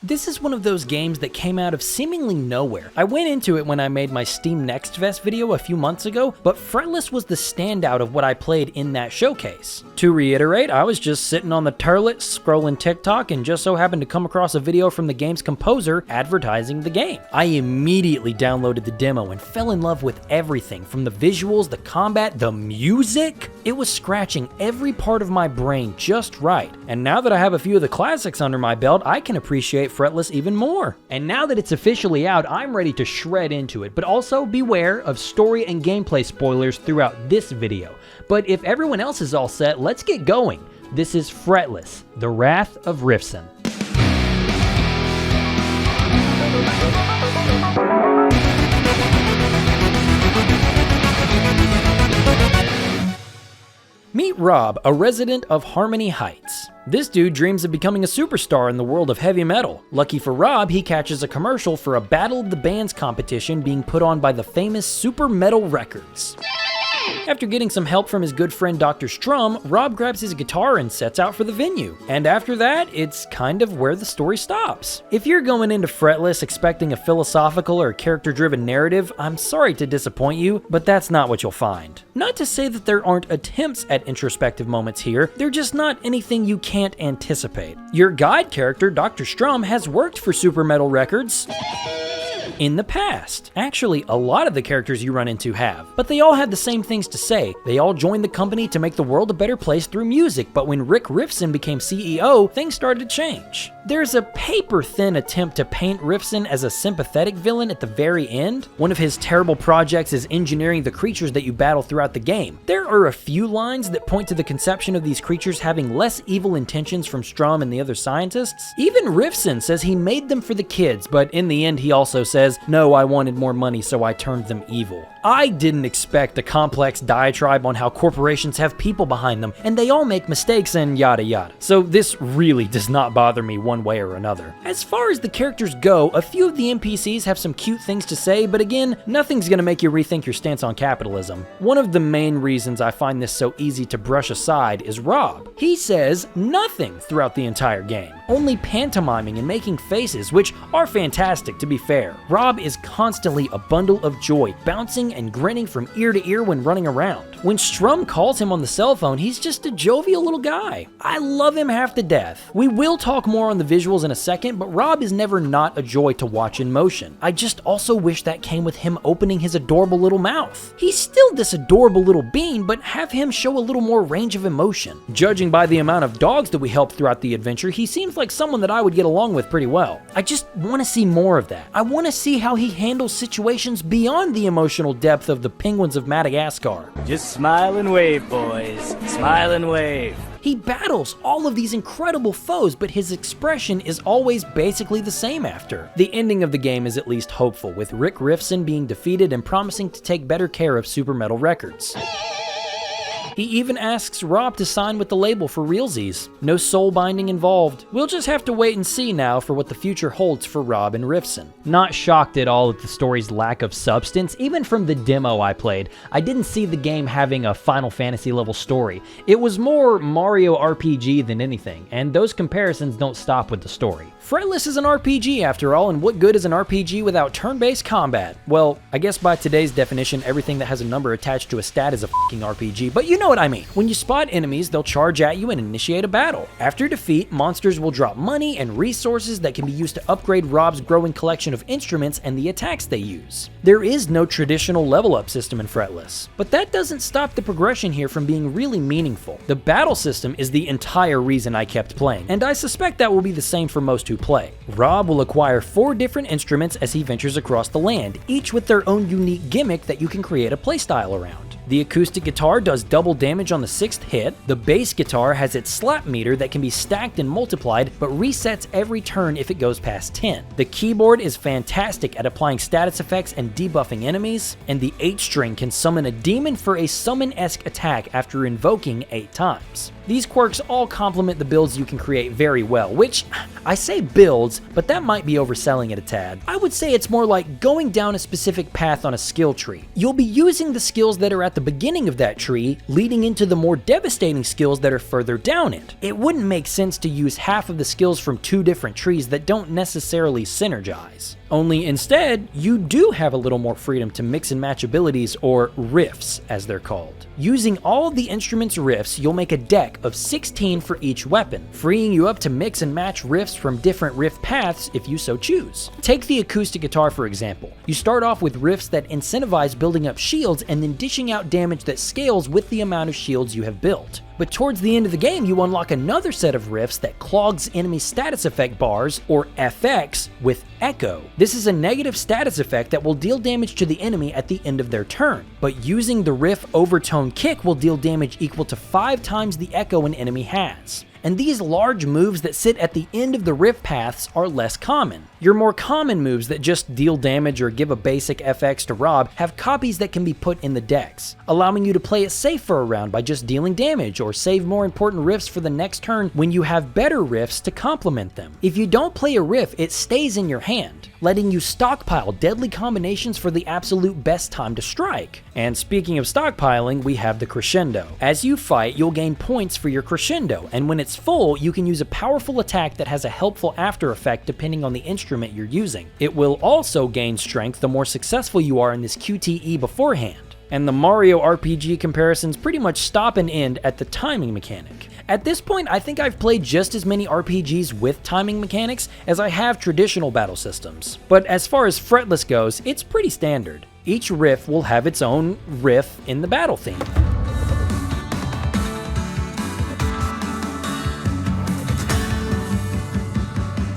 This is one of those games that came out of seemingly nowhere. I went into it when I made my Steam Next Fest video a few months ago, but Fretless was the standout of what I played in that showcase. To reiterate, I was just sitting on the turlet scrolling TikTok and just so happened to come across a video from the game's composer advertising the game. I immediately downloaded the demo and fell in love with everything from the visuals, the combat, the music. It was scratching every part of my brain just right. And now that I have a few of the classics under my belt, I can appreciate Fretless even more. And now that it's officially out, I'm ready to shred into it, but also beware of story and gameplay spoilers throughout this video. But if everyone else is all set, let's get going. This is Fretless, the Wrath of Riffson. Meet Rob, a resident of Harmony Heights. This dude dreams of becoming a superstar in the world of heavy metal. Lucky for Rob, he catches a commercial for a Battle of the Bands competition being put on by the famous Super Metal Records. After getting some help from his good friend Dr. Strum, Rob grabs his guitar and sets out for the venue. And after that, it's kind of where the story stops. If you're going into Fretless expecting a philosophical or character-driven narrative, I'm sorry to disappoint you, but that's not what you'll find. Not to say that there aren't attempts at introspective moments here, they're just not anything you can't anticipate. Your guide character, Dr. Strum, has worked for Super Metal Records in the past. Actually, a lot of the characters you run into have, but they all had the same things to say. They all joined the company to make the world a better place through music, but when Rick Riffson became CEO, things started to change. There's a paper-thin attempt to paint Riffson as a sympathetic villain at the very end. One of his terrible projects is engineering the creatures that you battle throughout the game. There are a few lines that point to the conception of these creatures having less evil intentions from Strum and the other scientists. Even Riffson says he made them for the kids, but in the end he also says, "No, I wanted more money, so I turned them evil." I didn't expect a complex diatribe on how corporations have people behind them, and they all make mistakes and yada yada. So this really does not bother me one way or another. As far as the characters go, a few of the NPCs have some cute things to say, but again, nothing's gonna make you rethink your stance on capitalism. One of the main reasons I find this so easy to brush aside is Rob. He says nothing throughout the entire game, only pantomiming and making faces, which are fantastic to be fair. Rob is constantly a bundle of joy, bouncing and grinning from ear to ear when running around. When Strum calls him on the cell phone, he's just a jovial little guy. I love him half to death. We will talk more on the visuals in a second, but Rob is never not a joy to watch in motion. I just also wish that came with him opening his adorable little mouth. He's still this adorable little bean, but have him show a little more range of emotion. Judging by the amount of dogs that we helped throughout the adventure, he seems like someone that I would get along with pretty well. I just want to see more of that. I want to see how he handles situations beyond the emotional depth of the penguins of Madagascar. Just smile and wave, boys. Smile and wave. He battles all of these incredible foes, but his expression is always basically the same after. The ending of the game is at least hopeful, with Rick Riffson being defeated and promising to take better care of Super Metal Records. He even asks Rob to sign with the label for realsies. No soul binding involved. We'll just have to wait and see now for what the future holds for Rob and Riffson. Not shocked at all at the story's lack of substance. Even from the demo I played, I didn't see the game having a Final Fantasy level story. It was more Mario RPG than anything, and those comparisons don't stop with the story. Fretless is an RPG after all, and what good is an RPG without turn-based combat? Well, I guess by today's definition, everything that has a number attached to a stat is a fucking RPG, but you know what I mean. When you spot enemies, they'll charge at you and initiate a battle. After defeat, monsters will drop money and resources that can be used to upgrade Rob's growing collection of instruments and the attacks they use. There is no traditional level-up system in Fretless, but that doesn't stop the progression here from being really meaningful. The battle system is the entire reason I kept playing, and I suspect that will be the same for most who play. Rob will acquire 4 different instruments as he ventures across the land, each with their own unique gimmick that you can create a playstyle around. The acoustic guitar does double damage on the 6th hit. The bass guitar has its slap meter that can be stacked and multiplied, but resets every turn if it goes past 10. The keyboard is fantastic at applying status effects and debuffing enemies, and the 8 string can summon a demon for a summon-esque attack after invoking 8 times. These quirks all complement the builds you can create very well, which, I say builds, but that might be overselling it a tad. I would say it's more like going down a specific path on a skill tree. You'll be using the skills that are at the beginning of that tree, leading into the more devastating skills that are further down it. It wouldn't make sense to use half of the skills from two different trees that don't necessarily synergize. Only instead, you do have a little more freedom to mix and match abilities, or riffs as they're called. Using all of the instrument's riffs, you'll make a deck of 16 for each weapon, freeing you up to mix and match riffs from different riff paths if you so choose. Take the acoustic guitar for example. You start off with riffs that incentivize building up shields and then dishing out damage that scales with the amount of shields you have built. But towards the end of the game, you unlock another set of riffs that clogs enemy status effect bars, or FX, with Echo. This is a negative status effect that will deal damage to the enemy at the end of their turn, but using the riff Overtone Kick will deal damage equal to 5 times the Echo an enemy has. And these large moves that sit at the end of the riff paths are less common. Your more common moves that just deal damage or give a basic FX to Rob have copies that can be put in the decks, allowing you to play it safe for a round by just dealing damage or save more important riffs for the next turn when you have better riffs to complement them. If you don't play a riff, it stays in your hand, letting you stockpile deadly combinations for the absolute best time to strike. And speaking of stockpiling, we have the crescendo. As you fight, you'll gain points for your crescendo, and when it's full, you can use a powerful attack that has a helpful after effect depending on the instrument you're using. It will also gain strength the more successful you are in this QTE beforehand. And the Mario RPG comparisons pretty much stop and end at the timing mechanic. At this point, I think I've played just as many RPGs with timing mechanics as I have traditional battle systems. But as far as Fretless goes, it's pretty standard. Each riff will have its own riff in the battle theme.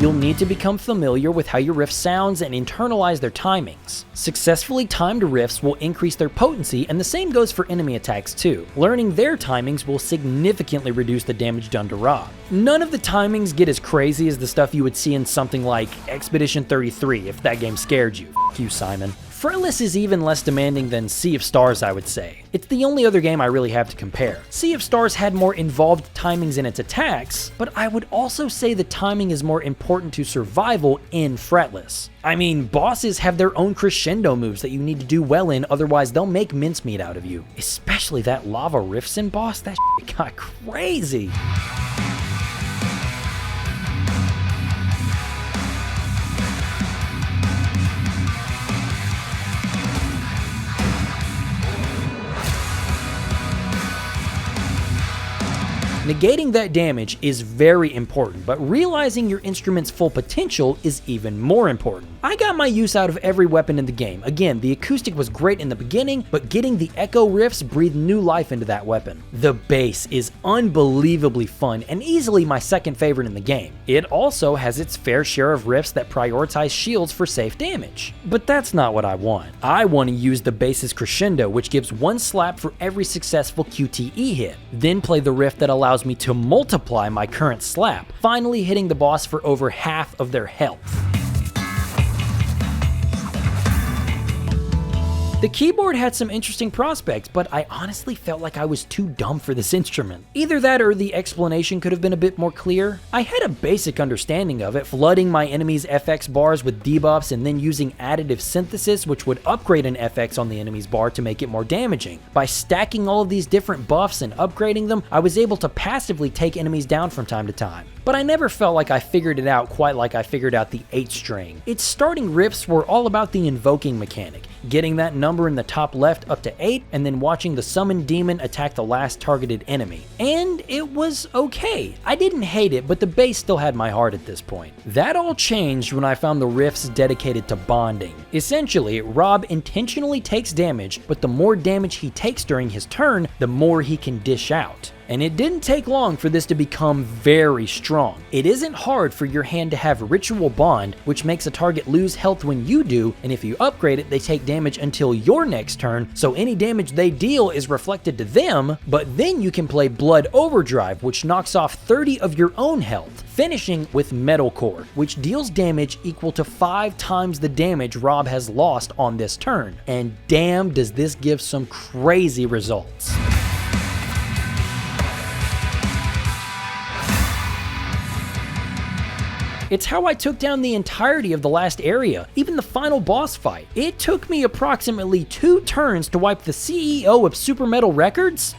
You'll need to become familiar with how your riff sounds and internalize their timings. Successfully timed riffs will increase their potency, and the same goes for enemy attacks too. Learning their timings will significantly reduce the damage done to Rob. None of the timings get as crazy as the stuff you would see in something like Expedition 33 if that game scared you. F you, Simon. Fretless is even less demanding than Sea of Stars, I would say. It's the only other game I really have to compare. Sea of Stars had more involved timings in its attacks, but I would also say the timing is more important to survival in Fretless. I mean, bosses have their own crescendo moves that you need to do well in, otherwise they'll make mincemeat out of you. Especially that Wrath of Riffson boss, that shit got crazy. Negating that damage is very important, but realizing your instrument's full potential is even more important. I got my use out of every weapon in the game. Again, the acoustic was great in the beginning, but getting the echo riffs breathed new life into that weapon. The bass is unbelievably fun and easily my second favorite in the game. It also has its fair share of riffs that prioritize shields for safe damage. But that's not what I want. I want to use the bass's crescendo, which gives one slap for every successful QTE hit, then play the riff that allows me to multiply my current slap, finally hitting the boss for over half of their health. The keyboard had some interesting prospects, but I honestly felt like I was too dumb for this instrument. Either that or the explanation could have been a bit more clear. I had a basic understanding of it, flooding my enemy's FX bars with debuffs and then using additive synthesis, which would upgrade an FX on the enemy's bar to make it more damaging. By stacking all of these different buffs and upgrading them, I was able to passively take enemies down from time to time. But I never felt like I figured it out quite like I figured out the 8 string. Its starting riffs were all about the invoking mechanic, getting that number in the top left up to 8, and then watching the summoned demon attack the last targeted enemy. And it was okay. I didn't hate it, but the bass still had my heart at this point. That all changed when I found the riffs dedicated to bonding. Essentially, Rob intentionally takes damage, but the more damage he takes during his turn, the more he can dish out. And it didn't take long for this to become very strong. It isn't hard for your hand to have Ritual Bond, which makes a target lose health when you do, and if you upgrade it, they take damage until your next turn, so any damage they deal is reflected to them, but then you can play Blood Overdrive, which knocks off 30 of your own health, finishing with Metalcore, which deals damage equal to 5 times the damage Rob has lost on this turn. And damn, does this give some crazy results. It's how I took down the entirety of the last area, even the final boss fight. It took me approximately 2 turns to wipe the CEO of Super Metal Records.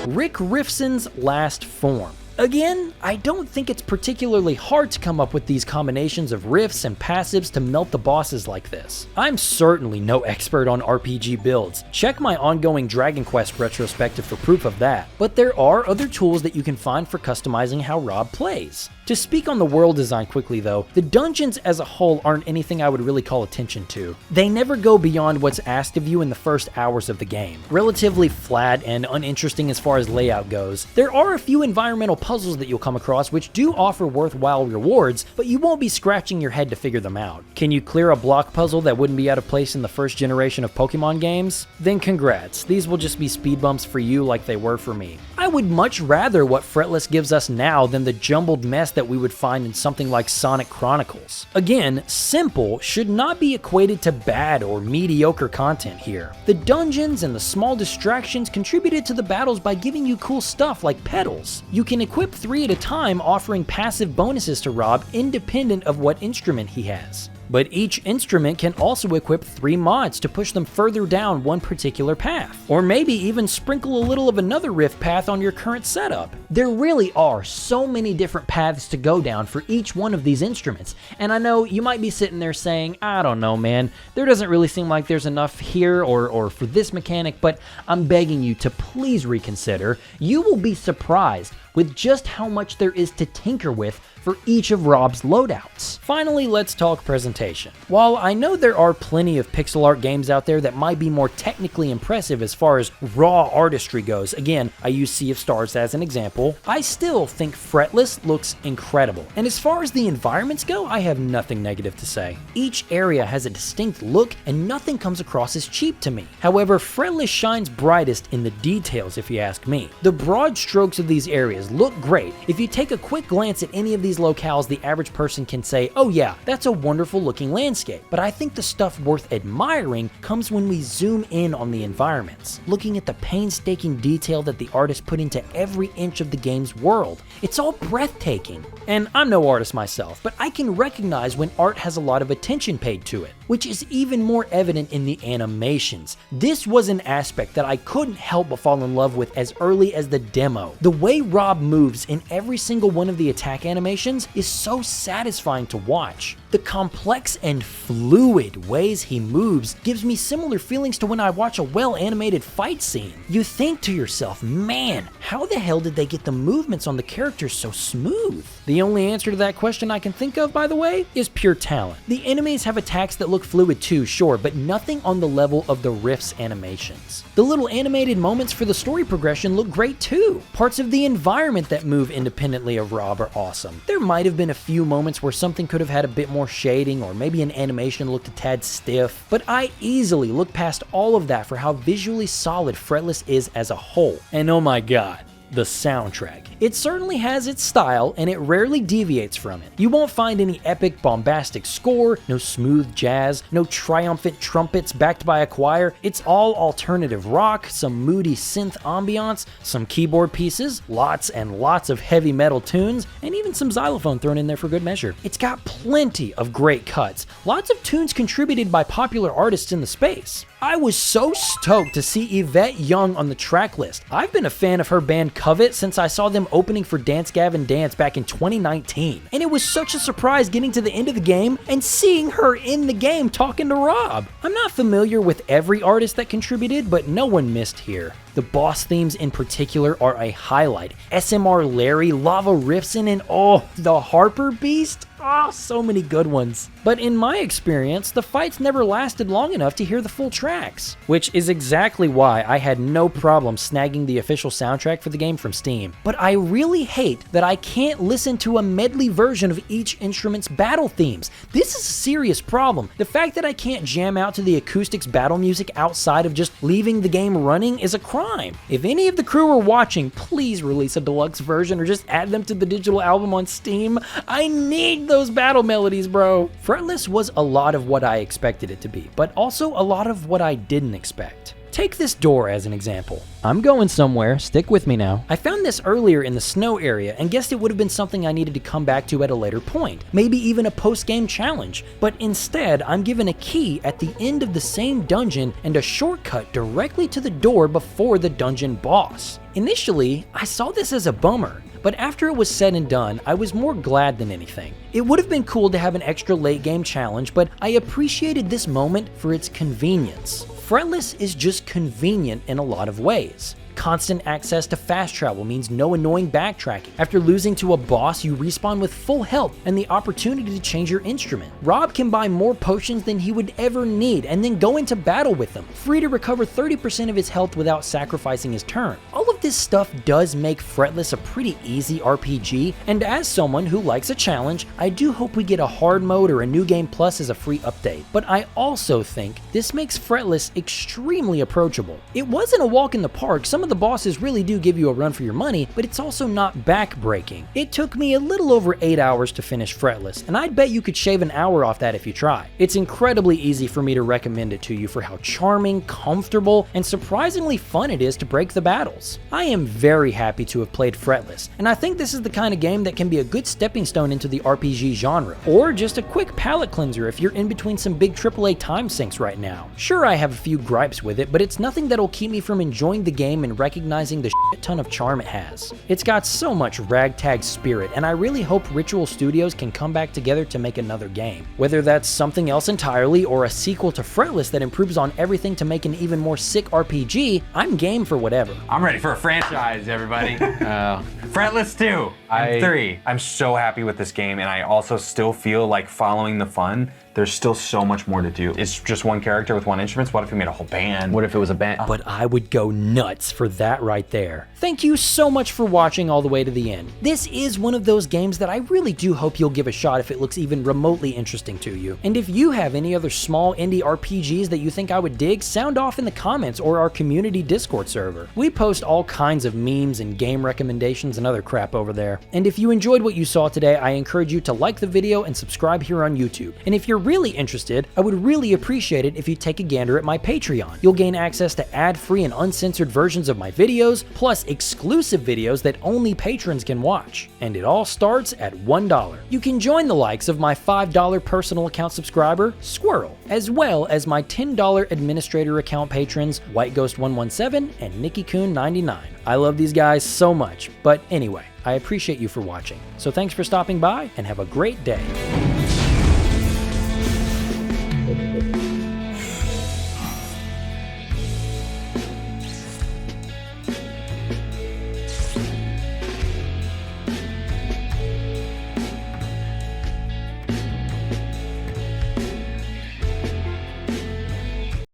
Rick Riffson's last form. Again, I don't think it's particularly hard to come up with these combinations of riffs and passives to melt the bosses like this. I'm certainly no expert on RPG builds. Check my ongoing Dragon Quest retrospective for proof of that. But there are other tools that you can find for customizing how Rob plays. To speak on the world design quickly though, the dungeons as a whole aren't anything I would really call attention to. They never go beyond what's asked of you in the first hours of the game. Relatively flat and uninteresting as far as layout goes. There are a few environmental puzzles that you'll come across which do offer worthwhile rewards, but you won't be scratching your head to figure them out. Can you clear a block puzzle that wouldn't be out of place in the first generation of Pokemon games? Then congrats, these will just be speed bumps for you like they were for me. I would much rather what Fretless gives us now than the jumbled mess that we would find in something like Sonic Chronicles. Again, simple should not be equated to bad or mediocre content here. The dungeons and the small distractions contributed to the battles by giving you cool stuff like pedals. You can equip 3 at a time, offering passive bonuses to Rob independent of what instrument he has. But each instrument can also equip 3 mods to push them further down one particular path, or maybe even sprinkle a little of another riff path on your current setup. There really are so many different paths to go down for each one of these instruments, and I know you might be sitting there saying, I don't know man, there doesn't really seem like there's enough here or for this mechanic, but I'm begging you to please reconsider. You will be surprised with just how much there is to tinker with for each of Rob's loadouts. Finally, let's talk presentation. While I know there are plenty of pixel art games out there that might be more technically impressive as far as raw artistry goes, again, I use Sea of Stars as an example, I still think Fretless looks incredible. And as far as the environments go, I have nothing negative to say. Each area has a distinct look and nothing comes across as cheap to me. However, Fretless shines brightest in the details if you ask me. The broad strokes of these areas look great. If you take a quick glance at any of these locales, the average person can say, oh yeah, that's a wonderful looking landscape. But I think the stuff worth admiring comes when we zoom in on the environments, looking at the painstaking detail that the artist put into every inch of the game's world. It's all breathtaking. And I'm no artist myself, but I can recognize when art has a lot of attention paid to it, which is even more evident in the animations. This was an aspect that I couldn't help but fall in love with as early as the demo. The way Rob moves in every single one of the attack animations is so satisfying to watch. The complex and fluid ways he moves gives me similar feelings to when I watch a well-animated fight scene. You think to yourself, man, how the hell did they get the movements on the characters so smooth? The only answer to that question I can think of, by the way, is pure talent. The enemies have attacks that look fluid too, sure, but nothing on the level of the Rift's animations. The little animated moments for the story progression look great too. Parts of the environment that move independently of Rob are awesome. There might have been a few moments where something could have had a bit more shading or maybe an animation looked a tad stiff, but I easily look past all of that for how visually solid Fretless is as a whole. And oh my god, the soundtrack. It certainly has its style and it rarely deviates from it. You won't find any epic bombastic score, no smooth jazz, no triumphant trumpets backed by a choir. It's all alternative rock, some moody synth ambiance, some keyboard pieces, lots and lots of heavy metal tunes, and even some xylophone thrown in there for good measure. It's got plenty of great cuts, lots of tunes contributed by popular artists in the space. I was so stoked to see Yvette Young on the track list. I've been a fan of her band Covet since I saw them opening for Dance Gavin Dance back in 2019. And it was such a surprise getting to the end of the game and seeing her in the game talking to Rob. I'm not familiar with every artist that contributed, but no one missed here. The boss themes in particular are a highlight. SMR Larry, Lava Riffson, and oh, the Harper Beast? Oh, so many good ones. But in my experience, the fights never lasted long enough to hear the full tracks, which is exactly why I had no problem snagging the official soundtrack for the game from Steam. But I really hate that I can't listen to a medley version of each instrument's battle themes. This is a serious problem. The fact that I can't jam out to the acoustics battle music outside of just leaving the game running is a crime. If any of the crew are watching, please release a deluxe version or just add them to the digital album on Steam. I need those battle melodies, bro. Fretless was a lot of what I expected it to be, but also a lot of what I didn't expect. Take this door as an example. I'm going somewhere, stick with me now. I found this earlier in the snow area and guessed it would have been something I needed to come back to at a later point, maybe even a post-game challenge, but instead I'm given a key at the end of the same dungeon and a shortcut directly to the door before the dungeon boss. Initially, I saw this as a bummer, but after it was said and done, I was more glad than anything. It would have been cool to have an extra late game challenge, but I appreciated this moment for its convenience. Fretless is just convenient in a lot of ways. Constant access to fast travel means no annoying backtracking. After losing to a boss, you respawn with full health and the opportunity to change your instrument. Rob can buy more potions than he would ever need and then go into battle with them, free to recover 30% of his health without sacrificing his turn. All of this stuff does make Fretless a pretty easy RPG, and as someone who likes a challenge, I do hope we get a hard mode or a new game plus as a free update. But I also think this makes Fretless extremely approachable. It wasn't a walk in the park. Some of the bosses really do give you a run for your money, but it's also not back-breaking. It took me a little over 8 hours to finish Fretless, and I'd bet you could shave an hour off that if you try. It's incredibly easy for me to recommend it to you for how charming, comfortable, and surprisingly fun it is to break the battles. I am very happy to have played Fretless, and I think this is the kind of game that can be a good stepping stone into the RPG genre, or just a quick palate cleanser if you're in between some big AAA time sinks right now. Sure, I have a few gripes with it, but it's nothing that'll keep me from enjoying the game and recognizing the shit ton of charm it has. It's got so much ragtag spirit, and I really hope Ritual Studios can come back together to make another game. Whether that's something else entirely or a sequel to Fretless that improves on everything to make an even more sick RPG, I'm game for whatever. I'm ready for a franchise, everybody. Fretless 2 and 3. I'm so happy with this game, and I also still feel like following the fun, there's still so much more to do. It's just one character with one instrument. What if we made a whole band? What if it was a band? But I would go nuts for that right there. Thank you so much for watching all the way to the end. This is one of those games that I really do hope you'll give a shot if it looks even remotely interesting to you. And if you have any other small indie RPGs that you think I would dig, sound off in the comments or our community Discord server. We post all kinds of memes and game recommendations and other crap over there. And if you enjoyed what you saw today, I encourage you to like the video and subscribe here on YouTube. And if you're really interested, I would really appreciate it if you take a gander at my Patreon. You'll gain access to ad-free and uncensored versions of my videos, plus exclusive videos that only patrons can watch. And it all starts at $1. You can join the likes of my $5 personal account subscriber, Squirrel, as well as my $10 administrator account patrons, WhiteGhost117 and NikkiCoon99. I love these guys so much, but anyway, I appreciate you for watching. So thanks for stopping by and have a great day.